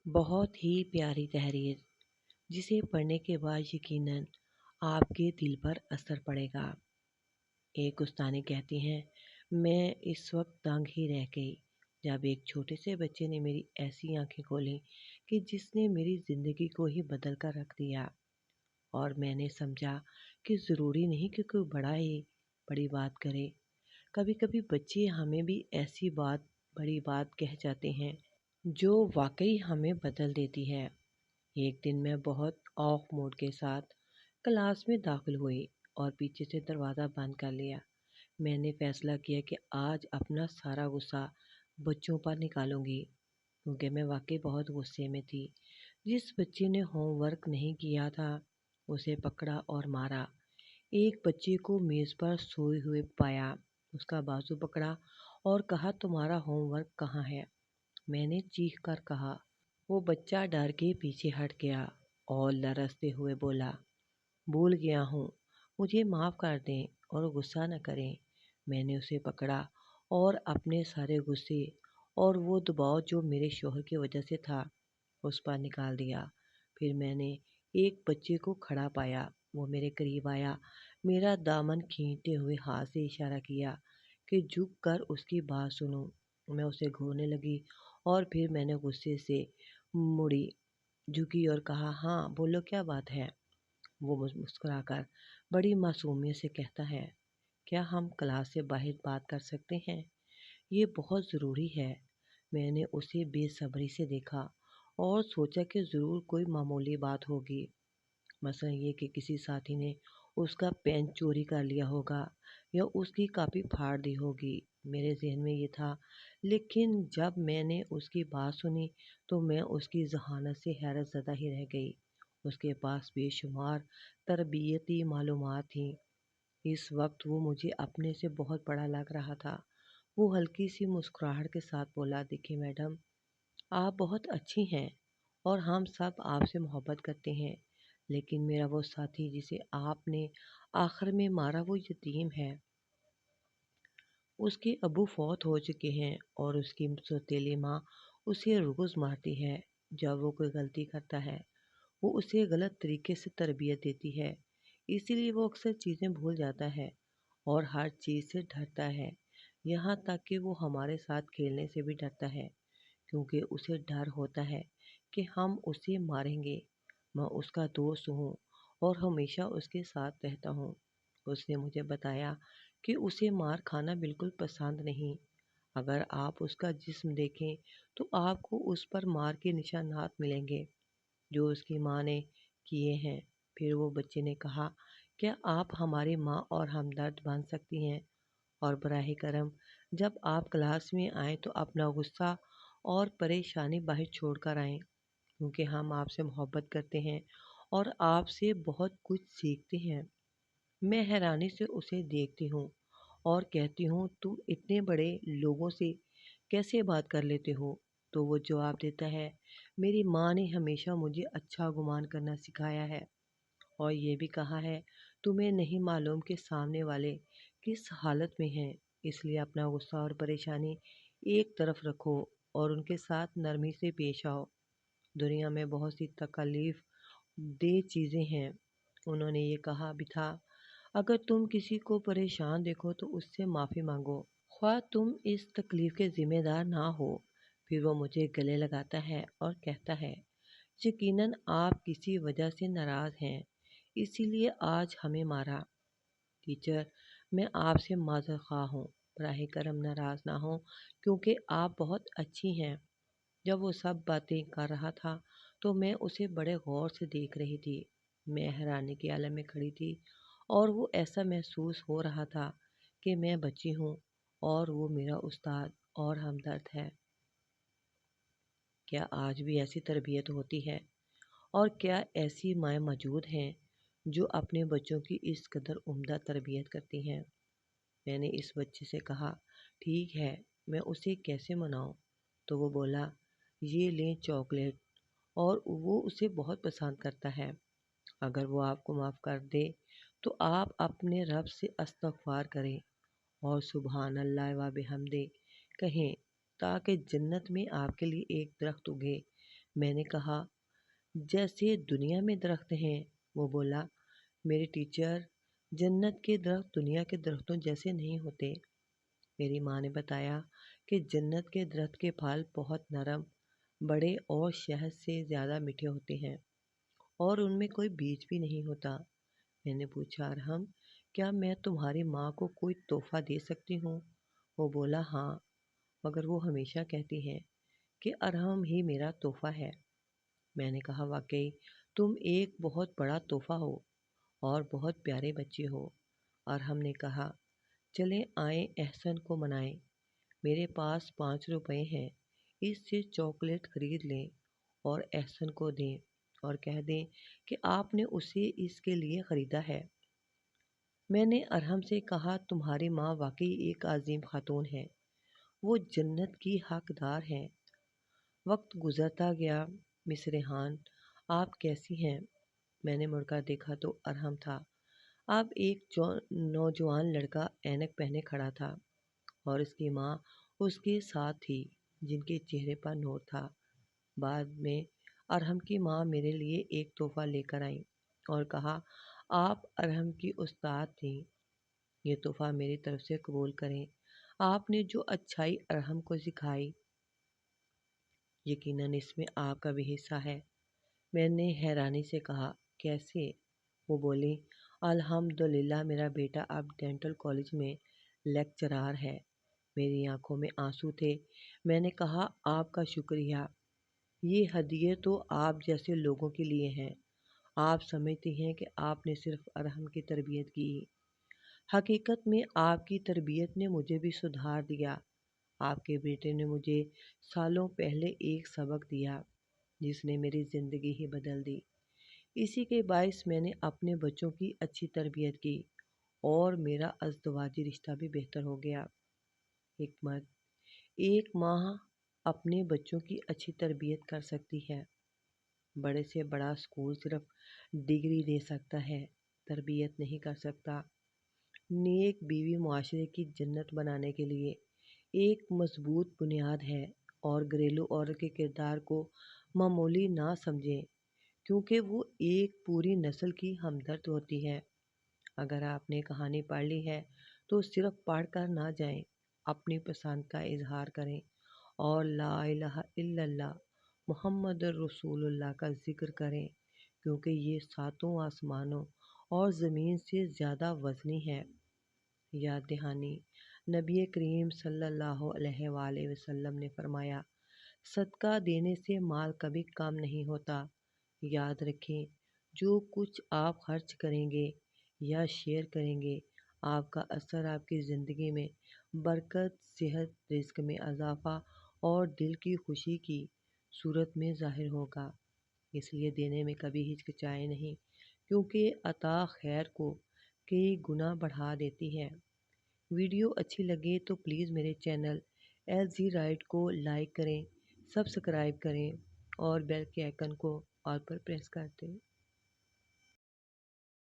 बहुत ही प्यारी तहरीर जिसे पढ़ने के बाद यकीनन आपके दिल पर असर पड़ेगा। एक उस्तानी कहती हैं, मैं इस वक्त दंग ही रह गई जब एक छोटे से बच्चे ने मेरी ऐसी आंखें खोली कि जिसने मेरी ज़िंदगी को ही बदल कर रख दिया। और मैंने समझा कि ज़रूरी नहीं कि कोई बड़ा ही बड़ी बात करे। कभी कभी बच्चे हमें भी ऐसी बड़ी बात कह जाते हैं जो वाकई हमें बदल देती है। एक दिन मैं बहुत ऑफ मूड के साथ क्लास में दाखिल हुई और पीछे से दरवाज़ा बंद कर लिया। मैंने फैसला किया कि आज अपना सारा गुस्सा बच्चों पर निकालूंगी, क्योंकि मैं वाकई बहुत गुस्से में थी। जिस बच्चे ने होमवर्क नहीं किया था उसे पकड़ा और मारा। एक बच्चे को मेज़ पर सोए हुए पाया, उसका बाजू पकड़ा और कहा, तुम्हारा होमवर्क कहाँ है? मैंने चीख कर कहा। वो बच्चा डर के पीछे हट गया और लरसते हुए बोला, भूल गया हूँ, मुझे माफ़ कर दें और गुस्सा न करें। मैंने उसे पकड़ा और अपने सारे गुस्से और वो दबाव जो मेरे शोहर की वजह से था उस पर निकाल दिया। फिर मैंने एक बच्चे को खड़ा पाया। वो मेरे करीब आया, मेरा दामन खींचते हुए हाथ से इशारा किया कि झुक कर उसकी बात सुनो। मैं उसे घूरने लगी और फिर मैंने गुस्से से मुड़ी, झुकी और कहा, हाँ बोलो, क्या बात है? वो मुस्कुराकर बड़ी मासूमियत से कहता है, क्या हम क्लास से बाहर बात कर सकते हैं? ये बहुत ज़रूरी है। मैंने उसे बेसब्री से देखा और सोचा कि ज़रूर कोई मामूली बात होगी, मसलन ये कि किसी साथी ने उसका पेन चोरी कर लिया होगा या उसकी कॉपी फाड़ दी होगी। मेरे जहन में ये था, लेकिन जब मैंने उसकी बात सुनी तो मैं उसकी ज़हानत से हैरत ज़दा ही रह गई। उसके पास बेशुमार तरबियती मालूमात थीं। इस वक्त वो मुझे अपने से बहुत बड़ा लग रहा था। वो हल्की सी मुस्कुराहट के साथ बोला, देखिए मैडम, आप बहुत अच्छी हैं और हम सब आपसे मोहब्बत करते हैं, लेकिन मेरा वो साथी जिसे आपने आखिर में मारा वो यतीम है। उसके अबू फौत हो चुके हैं और उसकी सौतेली माँ उसे रोज़ मारती है। जब वो कोई गलती करता है वो उसे गलत तरीके से तरबियत देती है, इसीलिए वो अक्सर चीज़ें भूल जाता है और हर चीज़ से डरता है। यहाँ तक कि वो हमारे साथ खेलने से भी डरता है, क्योंकि उसे डर होता है कि हम उसे मारेंगे। मैं उसका दोस्त हूँ और हमेशा उसके साथ रहता हूँ। उसने मुझे बताया कि उसे मार खाना बिल्कुल पसंद नहीं। अगर आप उसका जिस्म देखें तो आपको उस पर मार के निशानात मिलेंगे जो उसकी माँ ने किए हैं। फिर वो बच्चे ने कहा, क्या आप हमारी माँ और हमदर्द बन सकती हैं? और बराह करम, जब आप क्लास में आएँ तो अपना गुस्सा और परेशानी बाहर छोड़ कर आएँ, क्योंकि हम आपसे मोहब्बत करते हैं और आपसे बहुत कुछ सीखते हैं। मैं हैरानी से उसे देखती हूँ और कहती हूँ, तुम इतने बड़े लोगों से कैसे बात कर लेते हो? तो वो जवाब देता है, मेरी माँ ने हमेशा मुझे अच्छा गुमान करना सिखाया है और ये भी कहा है, तुम्हें नहीं मालूम कि सामने वाले किस हालत में हैं, इसलिए अपना गुस्सा और परेशानी एक तरफ रखो और उनके साथ नरमी से पेश आओ। दुनिया में बहुत सी तकलीफ दे चीज़ें हैं। उन्होंने ये कहा भी था, अगर तुम किसी को परेशान देखो तो उससे माफ़ी मांगो, ख्वाह तुम इस तकलीफ़ के ज़िम्मेदार ना हो। फिर वो मुझे गले लगाता है और कहता है, यकीनन आप किसी वजह से नाराज़ हैं, इसीलिए आज हमें मारा। टीचर, मैं आपसे माज़रत ख़्वाह हूँ, बराह करम नाराज़ ना हो, क्योंकि आप बहुत अच्छी हैं। जब वो सब बातें कर रहा था तो मैं उसे बड़े गौर से देख रही थी। मैं हैरानी के आलम में खड़ी थी और वो ऐसा महसूस हो रहा था कि मैं बच्ची हूँ और वो मेरा उस्ताद और हमदर्द है। क्या आज भी ऐसी तरबियत होती है? और क्या ऐसी माएँ मौजूद हैं जो अपने बच्चों की इस कदर उम्दा तरबियत करती हैं? मैंने इस बच्चे से कहा, ठीक है, मैं उसे कैसे मनाऊं? तो वो बोला, ये लें चॉकलेट, और वो उसे बहुत पसंद करता है। अगर वो आपको माफ़ कर दे तो आप अपने रब से इस्तग़फ़ार करें और सुबहान अल्लाह व बिहम्दे कहें, ताकि जन्नत में आपके लिए एक दरख्त उगे میں نے کہا جیسے دنیا میں درخت ہیں۔ وہ بولا میرے ٹیچر، جنت کے درخت دنیا کے درختوں جیسے نہیں ہوتے۔ میری ماں نے بتایا کہ جنت کے درخت کے پھل بہت نرم، بڑے اور شہد سے زیادہ میٹھے ہوتے ہیں، اور ان میں کوئی بیج بھی نہیں ہوتا۔ میں نے پوچھا ارحم، کیا میں تمہاری ماں کو کوئی تحفہ دے سکتی ہوں؟ وہ بولا ہاں، مگر وہ ہمیشہ کہتی ہے کہ ارحم ہی میرا تحفہ ہے۔ میں نے کہا واقعی تم ایک بہت بڑا تحفہ ہو اور بہت پیارے بچے ہو۔ ارحم نے کہا چلیں آئیں احسن کو منائیں، میرے پاس 5 روپے ہیں، اس سے چاکلیٹ خرید لیں اور احسن کو دیں اور کہہ دیں کہ آپ نے اسے اس کے لیے خریدا ہے۔ میں نے ارحم سے کہا تمہاری ماں واقعی ایک عظیم خاتون ہے، وہ جنت کی حقدار ہیں۔ وقت گزرتا گیا۔ مس ریحان، آپ کیسی ہیں؟ میں نے مڑ کر دیکھا تو ارحم تھا۔ اب ایک نوجوان لڑکا اینک پہنے کھڑا تھا اور اس کی ماں اس کے ساتھ تھی جن کے چہرے پر نور تھا۔ بعد میں ارحم کی ماں میرے لیے ایک تحفہ لے کر آئیں اور کہا آپ ارحم کی استاد تھیں، یہ تحفہ میری طرف سے قبول کریں، آپ نے جو اچھائی ارحم کو سکھائی یقیناً اس میں آپ کا بھی حصہ ہے۔ میں نے حیرانی سے کہا کیسے؟ وہ بولی الحمدللہ میرا بیٹا اب ڈینٹل کالج میں لیکچرار ہے۔ میری آنکھوں میں آنسو تھے۔ میں نے کہا آپ کا شکریہ، یہ ہدیے تو آپ جیسے لوگوں کے لیے ہیں۔ آپ سمجھتی ہیں کہ آپ نے صرف ارحم کی تربیت کی، حقیقت میں آپ کی تربیت نے مجھے بھی سدھار دیا۔ آپ کے بیٹے نے مجھے سالوں پہلے ایک سبق دیا جس نے میری زندگی ہی بدل دی۔ اسی کے باعث میں نے اپنے بچوں کی اچھی تربیت کی اور میرا ازدواجی رشتہ بھی بہتر ہو گیا۔ حکمت: ایک ماں اپنے بچوں کی اچھی تربیت کر سکتی ہے۔ بڑے سے بڑا اسکول صرف ڈگری دے سکتا ہے، تربیت نہیں کر سکتا۔ نیک بیوی معاشرے کی جنت بنانے کے لیے ایک مضبوط بنیاد ہے، اور گھریلو عورت کے کردار کو معمولی نہ سمجھیں، کیونکہ وہ ایک پوری نسل کی ہمدرد ہوتی ہے۔ اگر آپ نے کہانی پڑھ لی ہے تو صرف پڑھ کر نہ جائیں، اپنی پسند کا اظہار کریں اور لا الہ الا اللہ محمد الرسول اللہ کا ذکر کریں، کیونکہ یہ ساتوں آسمانوں اور زمین سے زیادہ وزنی ہے۔ یاد دہانی: نبی کریم صلی اللہ علیہ وآلہ وسلم نے فرمایا صدقہ دینے سے مال کبھی کم نہیں ہوتا۔ یاد رکھیں جو کچھ آپ خرچ کریں گے یا شیئر کریں گے، آپ کا اثر آپ کی زندگی میں برکت، صحت، رزق میں اضافہ اور دل کی خوشی کی صورت میں ظاہر ہوگا۔ اس لیے دینے میں کبھی ہچکچائیں نہیں، کیونکہ عطا خیر کو کئی گنا بڑھا دیتی ہے۔ ویڈیو اچھی لگے تو پلیز میرے چینل ایل زی رائٹ کو لائک کریں، سبسکرائب کریں اور بیل کے آئیکن کو آل پر پریس کر دیں۔